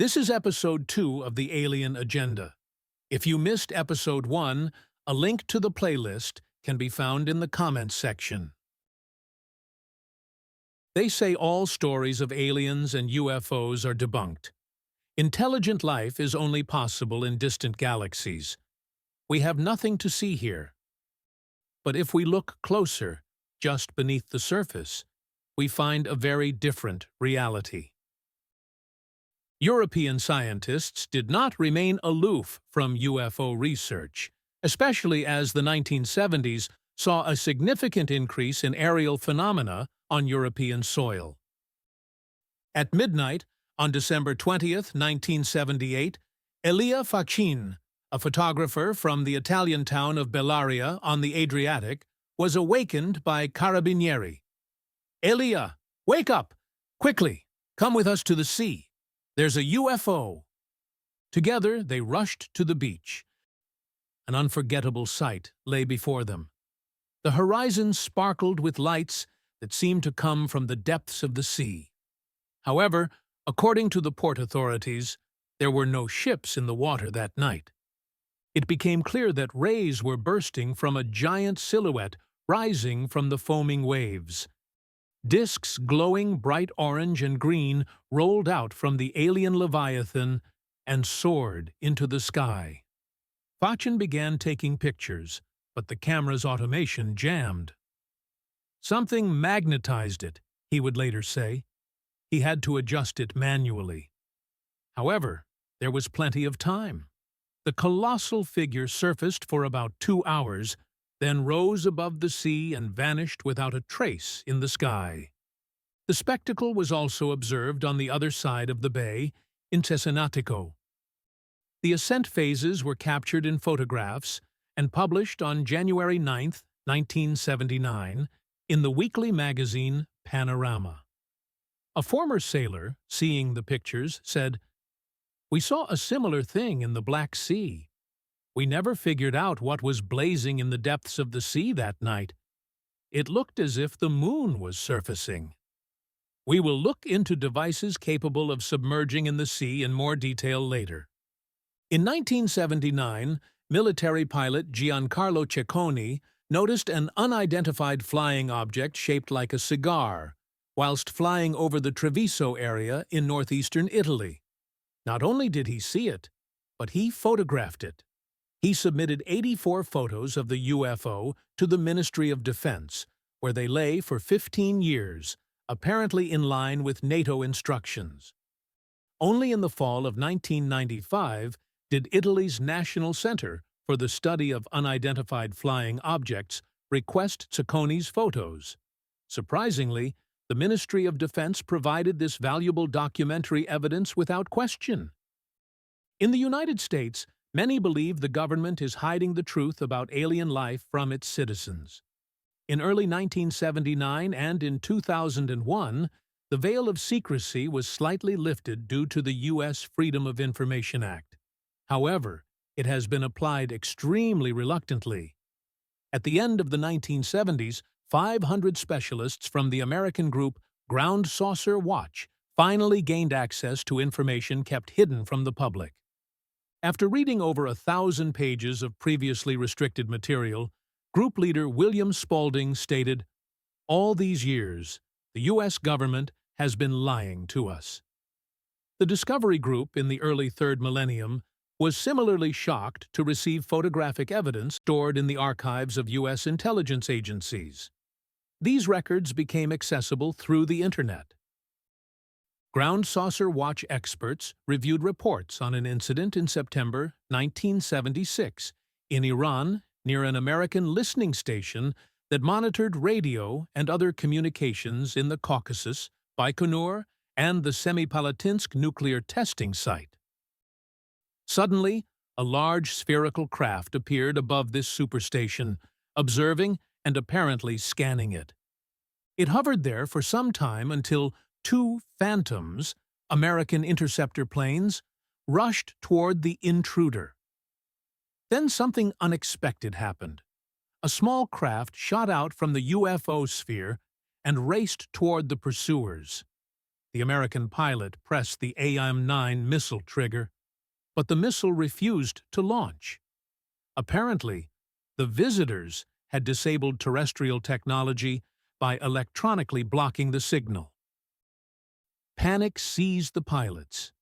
This is Episode 2 of the Alien Agenda. If you missed Episode 1, a link to the playlist can be found in the comments section. They say all stories of aliens and UFOs are debunked. Intelligent life is only possible in distant galaxies. We have nothing to see here. But if we look closer, just beneath the surface, we find a very different reality. European scientists did not remain aloof from UFO research, especially as the 1970s saw a significant increase in aerial phenomena on European soil. At midnight, on December 20th, 1978, Elia Faccin, a photographer from the Italian town of Bellaria on the Adriatic, was awakened by carabinieri. "Elia, wake up! Quickly, come with us to the sea. There's a UFO." Together, they rushed to the beach. An unforgettable sight lay before them. The horizon sparkled with lights that seemed to come from the depths of the sea. However, according to the port authorities, there were no ships in the water that night. It became clear that rays were bursting from a giant silhouette rising from the foaming waves. Discs glowing bright orange and green rolled out from the alien Leviathan and soared into the sky. Faccin began taking pictures, but the camera's automation jammed. "Something magnetized it," he would later say. He had to adjust it manually. However, there was plenty of time. The colossal figure surfaced for about 2 hours, then rose above the sea and vanished without a trace in the sky. The spectacle was also observed on the other side of the bay, in Cesenatico. The ascent phases were captured in photographs and published on January 9, 1979, in the weekly magazine Panorama. A former sailor, seeing the pictures, said, "We saw a similar thing in the Black Sea. We never figured out what was blazing in the depths of the sea that night. It looked as if the moon was surfacing." We will look into devices capable of submerging in the sea in more detail later. In 1979, military pilot Giancarlo Cecconi noticed an unidentified flying object shaped like a cigar, whilst flying over the Treviso area in northeastern Italy. Not only did he see it, but he photographed it. He submitted 84 photos of the UFO to the Ministry of Defense, where they lay for 15 years, apparently in line with NATO instructions. Only in the fall of 1995 did Italy's National Center for the Study of Unidentified Flying Objects request Cecconi's photos. Surprisingly, the Ministry of Defense provided this valuable documentary evidence without question. In the United States, many believe the government is hiding the truth about alien life from its citizens. In early 1979 and in 2001, the veil of secrecy was slightly lifted due to the U.S. Freedom of Information Act. However, it has been applied extremely reluctantly. At the end of the 1970s, 500 specialists from the American group Ground Saucer Watch finally gained access to information kept hidden from the public. After reading over 1,000 pages of previously restricted material, group leader William Spaulding stated, "All these years, the U.S. government has been lying to us." The Discovery Group in the early third millennium was similarly shocked to receive photographic evidence stored in the archives of U.S. intelligence agencies. These records became accessible through the Internet. Ground Saucer Watch experts reviewed reports on an incident in September 1976 in Iran near an American listening station that monitored radio and other communications in the Caucasus, Baikonur, and the Semipalatinsk nuclear testing site. Suddenly, a large spherical craft appeared above this superstation, observing and apparently scanning it. It hovered there for some time until 2 Phantoms, American interceptor planes, rushed toward the intruder. Then something unexpected happened. A small craft shot out from the UFO sphere and raced toward the pursuers. the American pilot pressed the AIM-9 missile trigger, but the missile refused to launch. Apparently, the visitors had disabled terrestrial technology by electronically blocking the signal. Panic seized the pilots.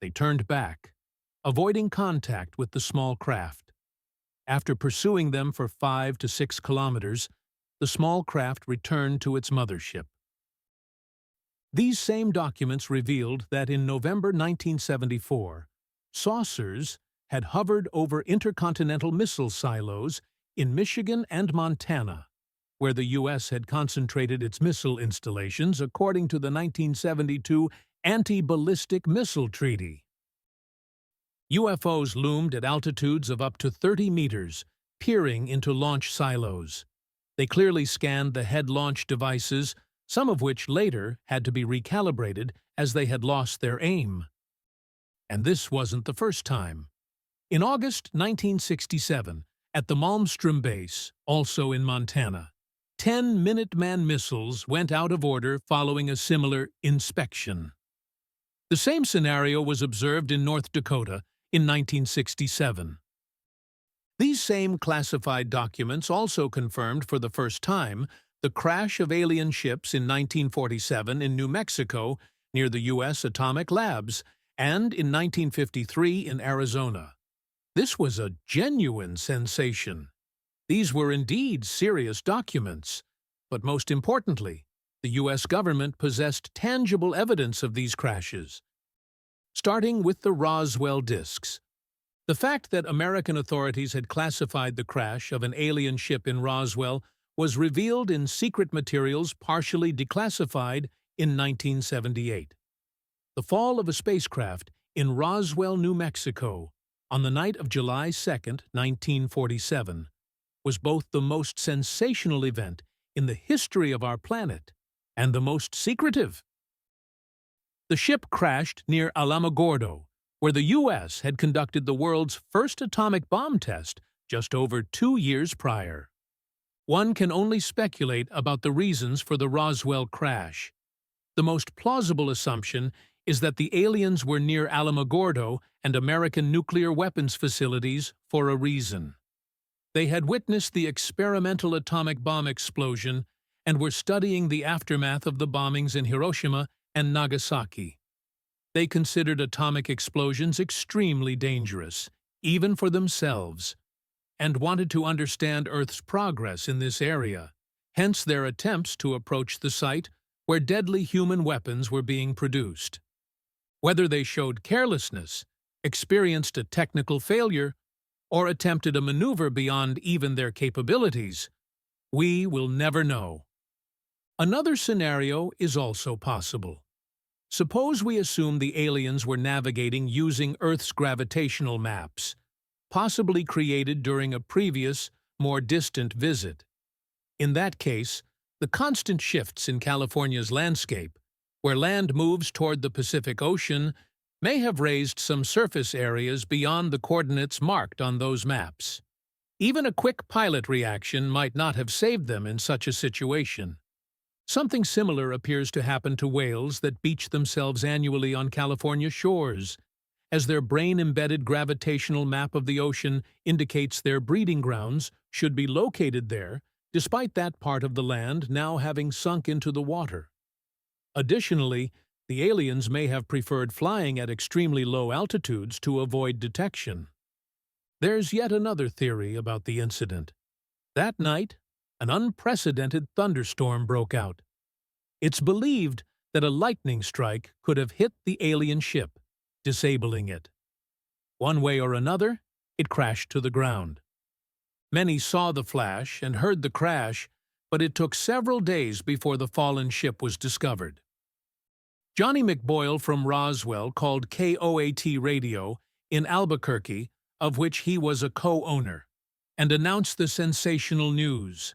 They turned back, avoiding contact with the small craft. After pursuing them for 5 to 6 kilometers, the small craft returned to its mothership. These same documents revealed that in November 1974, saucers had hovered over intercontinental missile silos in Michigan and Montana, where the U.S. had concentrated its missile installations according to the 1972 Anti-Ballistic Missile Treaty. UFOs loomed at altitudes of up to 30 meters, peering into launch silos. They clearly scanned the head-launch devices, some of which later had to be recalibrated as they had lost their aim. And this wasn't the first time. In August 1967, at the Malmstrom base, also in Montana, 10 Minuteman missiles went out of order following a similar inspection. The same scenario was observed in North Dakota in 1967. These same classified documents also confirmed for the first time the crash of alien ships in 1947 in New Mexico near the U.S. atomic labs and in 1953 in Arizona. This was a genuine sensation. These were indeed serious documents, but most importantly, the U.S. government possessed tangible evidence of these crashes. Starting with the Roswell discs. The fact that American authorities had classified the crash of an alien ship in Roswell was revealed in secret materials partially declassified in 1978. The fall of a spacecraft in Roswell, New Mexico, on the night of July 2, 1947, was both the most sensational event in the history of our planet and the most secretive. The ship crashed near Alamogordo, where the U.S. had conducted the world's first atomic bomb test just over 2 years prior. One can only speculate about the reasons for the Roswell crash. The most plausible assumption is that the aliens were near Alamogordo and American nuclear weapons facilities for a reason. They had witnessed the experimental atomic bomb explosion and were studying the aftermath of the bombings in Hiroshima and Nagasaki. They considered atomic explosions extremely dangerous, even for themselves, and wanted to understand Earth's progress in this area, hence their attempts to approach the site where deadly human weapons were being produced. Whether they showed carelessness, experienced a technical failure, or attempted a maneuver beyond even their capabilities, we will never know. Another scenario is also possible. Suppose we assume the aliens were navigating using Earth's gravitational maps, possibly created during a previous, more distant visit. In that case, the constant shifts in California's landscape, where land moves toward the Pacific Ocean, may have raised some surface areas beyond the coordinates marked on those maps. Even a quick pilot reaction might not have saved them in such a situation. Something similar appears to happen to whales that beach themselves annually on California shores, as their brain-embedded gravitational map of the ocean indicates their breeding grounds should be located there, despite that part of the land now having sunk into the water. Additionally, the aliens may have preferred flying at extremely low altitudes to avoid detection. There's yet another theory about the incident. That night, an unprecedented thunderstorm broke out. It's believed that a lightning strike could have hit the alien ship, disabling it. One way or another, it crashed to the ground. Many saw the flash and heard the crash, but it took several days before the fallen ship was discovered. Johnny McBoyle from Roswell called KOAT radio in Albuquerque, of which he was a co-owner, and announced the sensational news.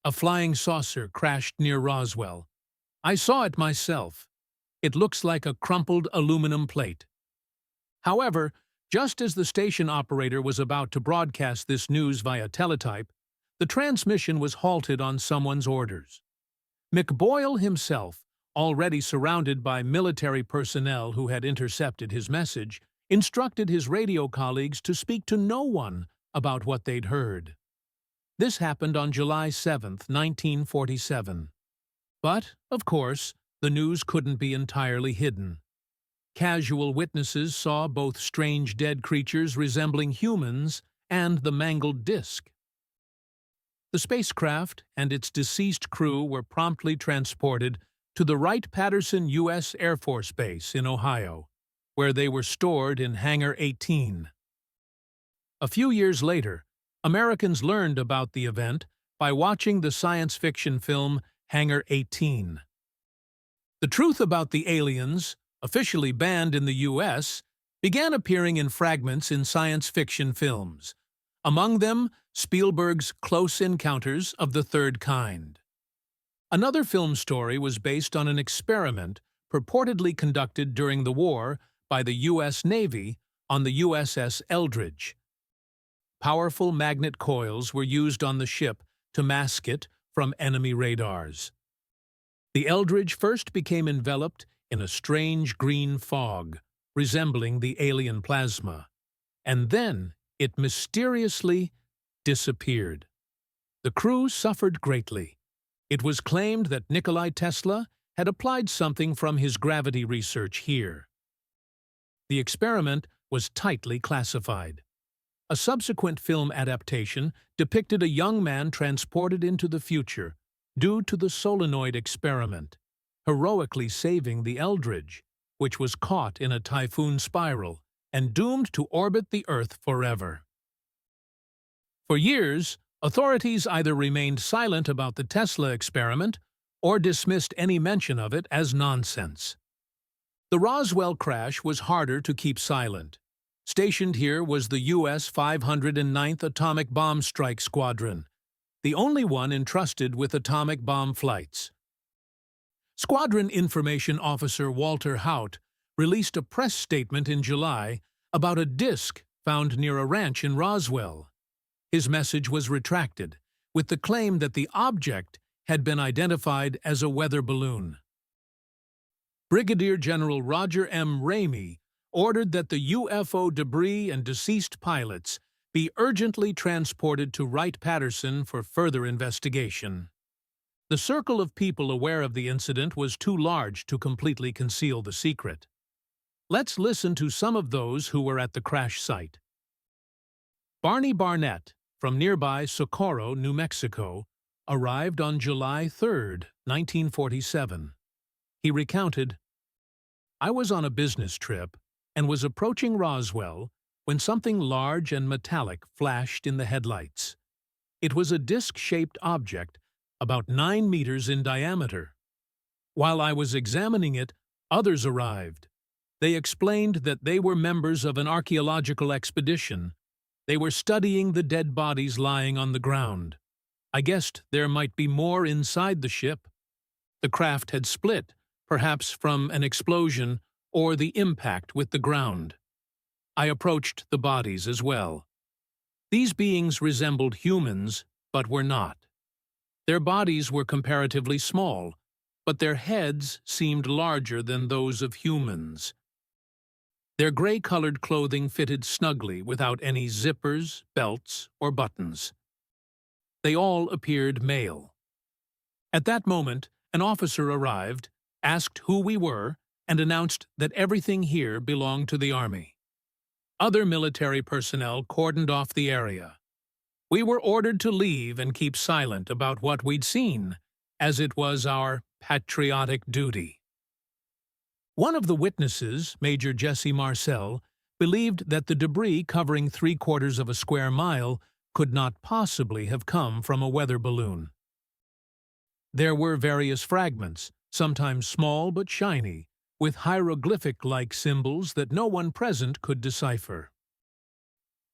A flying saucer crashed near Roswell. I saw it myself. It looks like a crumpled aluminum plate. However, just as the station operator was about to broadcast this news via teletype, the transmission was halted on someone's orders. McBoyle himself already surrounded by military personnel who had intercepted his message, instructed his radio colleagues to speak to no one about what they'd heard. This happened on July 7, 1947. But, of course, the news couldn't be entirely hidden. Casual witnesses saw both strange dead creatures resembling humans and the mangled disk. The spacecraft and its deceased crew were promptly transported to the Wright-Patterson U.S. Air Force Base in Ohio, where they were stored in Hangar 18. A few years later, Americans learned about the event by watching the science fiction film Hangar 18. The truth about the aliens, officially banned in the U.S., began appearing in fragments in science fiction films, among them Spielberg's Close Encounters of the Third Kind. Another film story was based on an experiment purportedly conducted during the war by the U.S. Navy on the USS Eldridge. Powerful magnet coils were used on the ship to mask it from enemy radars. The Eldridge first became enveloped in a strange green fog, resembling the alien plasma, and then it mysteriously disappeared. The crew suffered greatly. It was claimed that Nikola Tesla had applied something from his gravity research here. The experiment was tightly classified. A subsequent film adaptation depicted a young man transported into the future due to the solenoid experiment, heroically saving the Eldridge, which was caught in a typhoon spiral and doomed to orbit the Earth forever. For years, authorities either remained silent about the Tesla experiment or dismissed any mention of it as nonsense. The Roswell crash was harder to keep silent. Stationed here was the U.S. 509th Atomic Bomb Strike Squadron, the only one entrusted with atomic bomb flights. Squadron Information Officer Walter Haut released a press statement in July about a disk found near a ranch in Roswell. His message was retracted, with the claim that the object had been identified as a weather balloon. Brigadier General Roger M. Ramey ordered that the UFO debris and deceased pilots be urgently transported to Wright-Patterson for further investigation. The circle of people aware of the incident was too large to completely conceal the secret. Let's listen to some of those who were at the crash site. Barney Barnett, from nearby Socorro, New Mexico, arrived on July 3, 1947. He recounted, "I was on a business trip and was approaching Roswell when something large and metallic flashed in the headlights. It was a disc-shaped object about 9 meters in diameter. While I was examining it, others arrived. They explained that they were members of an archaeological expedition. They were studying the dead bodies lying on the ground. I guessed there might be more inside the ship. The craft had split, perhaps from an explosion or the impact with the ground. I approached the bodies as well. These beings resembled humans, but were not. Their bodies were comparatively small, but their heads seemed larger than those of humans. Their gray-colored clothing fitted snugly without any zippers, belts, or buttons. They all appeared male. At that moment, an officer arrived, asked who we were, and announced that everything here belonged to the Army. Other military personnel cordoned off the area. We were ordered to leave and keep silent about what we'd seen, as it was our patriotic duty." One of the witnesses, Major Jesse Marcel, believed that the debris covering 3/4 of a square mile could not possibly have come from a weather balloon. There were various fragments, sometimes small but shiny, with hieroglyphic-like symbols that no one present could decipher.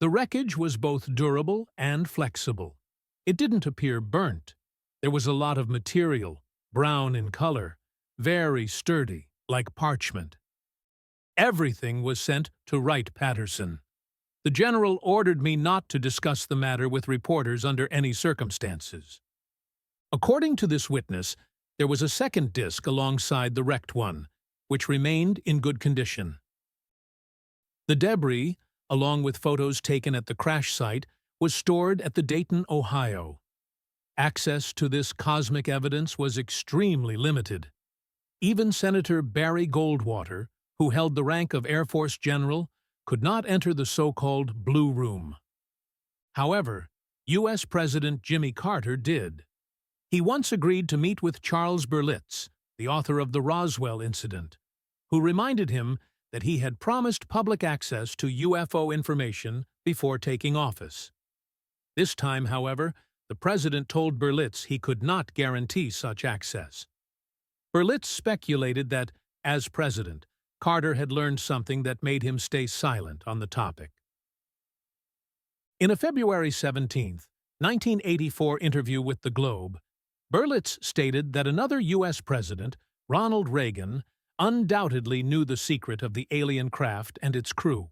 The wreckage was both durable and flexible. It didn't appear burnt. There was a lot of material, brown in color, very sturdy, like parchment. Everything was sent to Wright-Patterson. The general ordered me not to discuss the matter with reporters under any circumstances. According to this witness, There was a second disc alongside the wrecked one, which remained in good condition. The debris, along with photos taken at the crash site, was stored at the Dayton, Ohio. Access to this cosmic evidence was extremely limited. Even Senator Barry Goldwater, who held the rank of Air Force General, could not enter the so-called Blue Room. However, U.S. President Jimmy Carter did. He once agreed to meet with Charles Berlitz, the author of the Roswell incident, who reminded him that he had promised public access to UFO information before taking office. This time, however, the president told Berlitz he could not guarantee such access. Berlitz speculated that, as president, Carter had learned something that made him stay silent on the topic. In a February 17, 1984 interview with the Globe, Berlitz stated that another U.S. president, Ronald Reagan, undoubtedly knew the secret of the alien craft and its crew.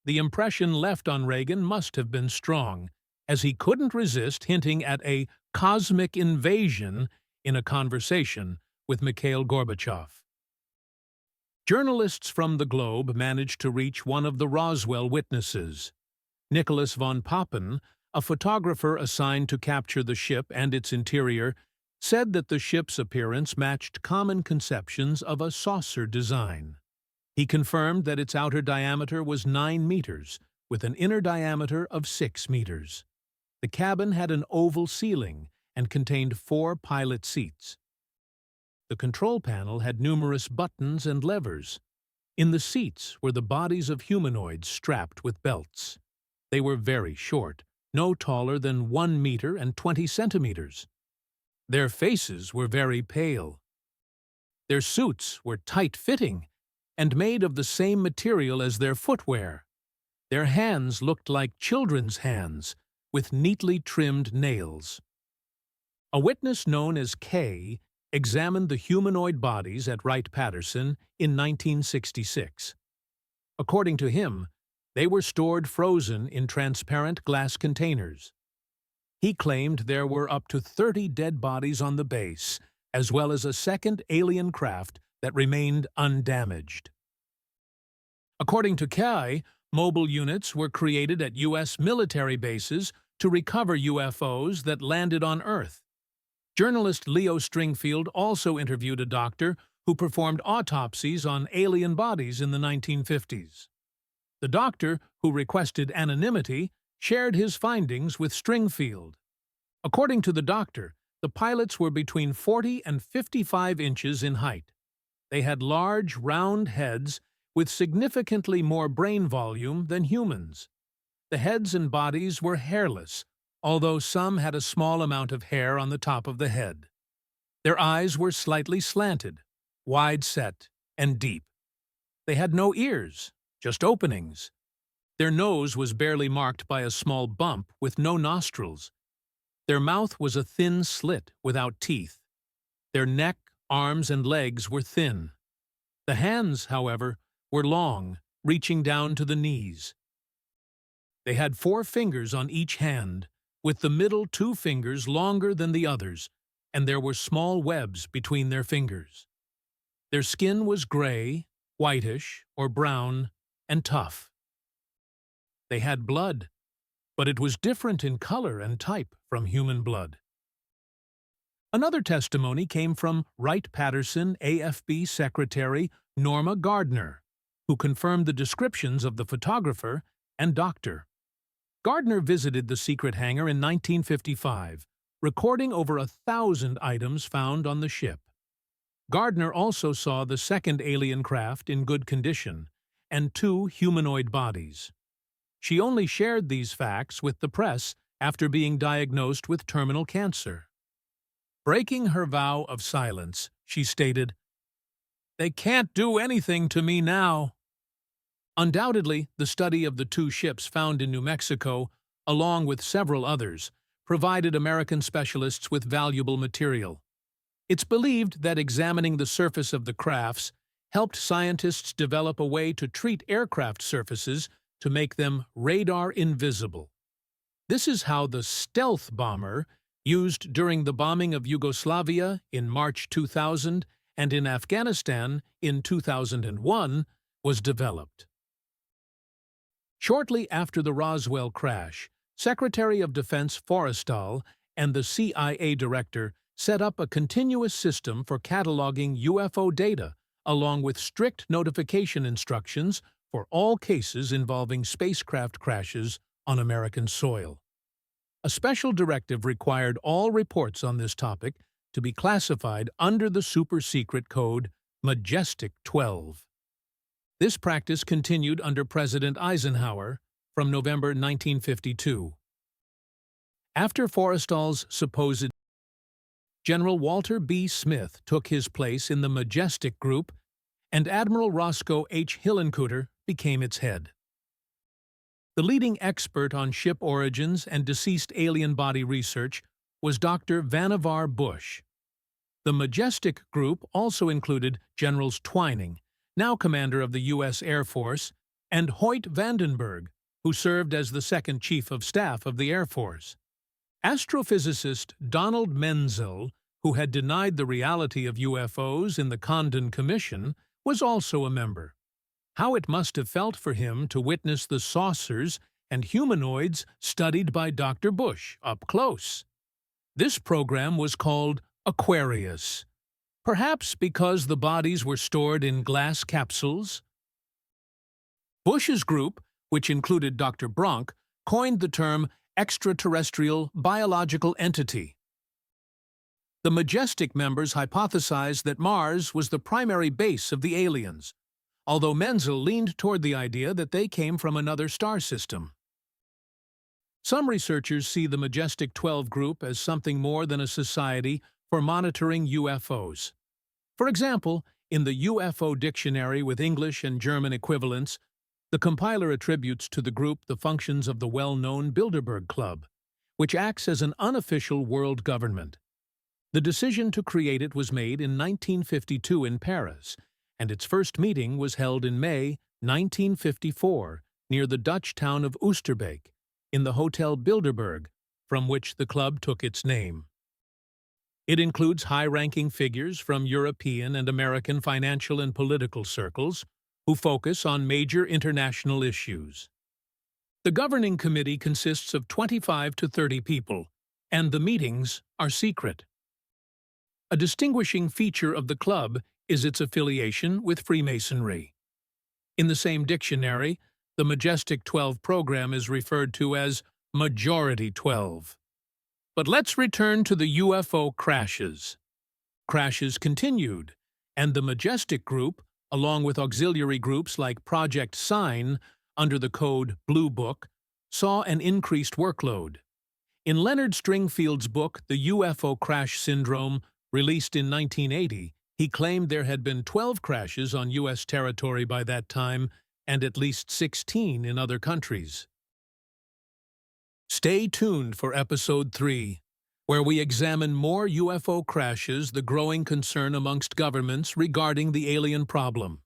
The impression left on Reagan must have been strong, as he couldn't resist hinting at a cosmic invasion in a conversation with Mikhail Gorbachev. Journalists from the Globe managed to reach one of the Roswell witnesses. Nicholas von Papen, a photographer assigned to capture the ship and its interior, said that the ship's appearance matched common conceptions of a saucer design. He confirmed that its outer diameter was 9 meters, with an inner diameter of 6 meters. The cabin had an oval ceiling and contained 4 pilot seats. The control panel had numerous buttons and levers. In the seats were the bodies of humanoids strapped with belts. They were very short, no taller than 1 meter and 20 centimeters. Their faces were very pale. Their suits were tight-fitting and made of the same material as their footwear. Their hands looked like children's hands, with neatly trimmed nails. A witness known as Kay examined the humanoid bodies at Wright-Patterson in 1966. According to him, they were stored frozen in transparent glass containers. He claimed there were up to 30 dead bodies on the base, as well as a second alien craft that remained undamaged. According to Kay, mobile units were created at U.S. military bases to recover UFOs that landed on Earth. Journalist Leo Stringfield also interviewed a doctor who performed autopsies on alien bodies in the 1950s. The doctor, who requested anonymity, shared his findings with Stringfield. According to the doctor, the pilots were between 40 and 55 inches in height. They had large, round heads with significantly more brain volume than humans. The heads and bodies were hairless, although some had a small amount of hair on the top of the head. Their eyes were slightly slanted, wide-set, and deep. They had no ears, just openings. Their nose was barely marked by a small bump with no nostrils. Their mouth was a thin slit without teeth. Their neck, arms, and legs were thin. The hands, however, were long, reaching down to the knees. They had 4 fingers on each hand, with the middle 2 fingers longer than the others, and there were small webs between their fingers. Their skin was gray, whitish, or brown, and tough. They had blood, but it was different in color and type from human blood. Another testimony came from Wright-Patterson AFB Secretary Norma Gardner, who confirmed the descriptions of the photographer and doctor. Gardner visited the secret hangar in 1955, recording over 1,000 items found on the ship. Gardner also saw the second alien craft in good condition and 2 humanoid bodies. She only shared these facts with the press after being diagnosed with terminal cancer. Breaking her vow of silence, she stated, "They can't do anything to me now." Undoubtedly, the study of the 2 ships found in New Mexico, along with several others, provided American specialists with valuable material. It's believed that examining the surface of the crafts helped scientists develop a way to treat aircraft surfaces to make them radar invisible. This is how the stealth bomber, used during the bombing of Yugoslavia in March 2000 and in Afghanistan in 2001, was developed. Shortly after the Roswell crash, Secretary of Defense Forrestal and the CIA director set up a continuous system for cataloging UFO data, along with strict notification instructions for all cases involving spacecraft crashes on American soil. A special directive required all reports on this topic to be classified under the super-secret code Majestic 12. This practice continued under President Eisenhower from November 1952. After Forrestal's supposed General Walter B. Smith took his place in the Majestic group, and Admiral Roscoe H. Hillenkoetter became its head. The leading expert on ship origins and deceased alien body research was Dr. Vannevar Bush. The Majestic group also included Generals Twining, now commander of the U.S. Air Force, and Hoyt Vandenberg, who served as the second Chief of Staff of the Air Force. Astrophysicist Donald Menzel, who had denied the reality of UFOs in the Condon Commission, was also a member. How it must have felt for him to witness the saucers and humanoids studied by Dr. Bush up close. This program was called Aquarius, perhaps because the bodies were stored in glass capsules. Bush's group, which included Dr. Bronk, coined the term extraterrestrial biological entity. The Majestic members hypothesized that Mars was the primary base of the aliens, although Menzel leaned toward the idea that they came from another star system. Some researchers see the Majestic 12 group as something more than a society for monitoring UFOs. For example, in the UFO dictionary with English and German equivalents, the compiler attributes to the group the functions of the well-known Bilderberg Club, which acts as an unofficial world government. The decision to create it was made in 1952 in Paris, and its first meeting was held in May 1954 near the Dutch town of Oosterbeek, in the Hotel Bilderberg, from which the club took its name. It includes high-ranking figures from European and American financial and political circles who focus on major international issues. The governing committee consists of 25 to 30 people, and the meetings are secret. A distinguishing feature of the club is its affiliation with Freemasonry. In the same dictionary, the Majestic 12 program is referred to as Majority 12. But let's return to the UFO crashes. Crashes continued, and the Majestic group, along with auxiliary groups like Project Sign, under the code Blue Book, saw an increased workload. In Leonard Stringfield's book, The UFO Crash Syndrome, released in 1980, he claimed there had been 12 crashes on U.S. territory by that time and at least 16 in other countries. Stay tuned for Episode 3, where we examine more UFO crashes, the growing concern amongst governments regarding the alien problem.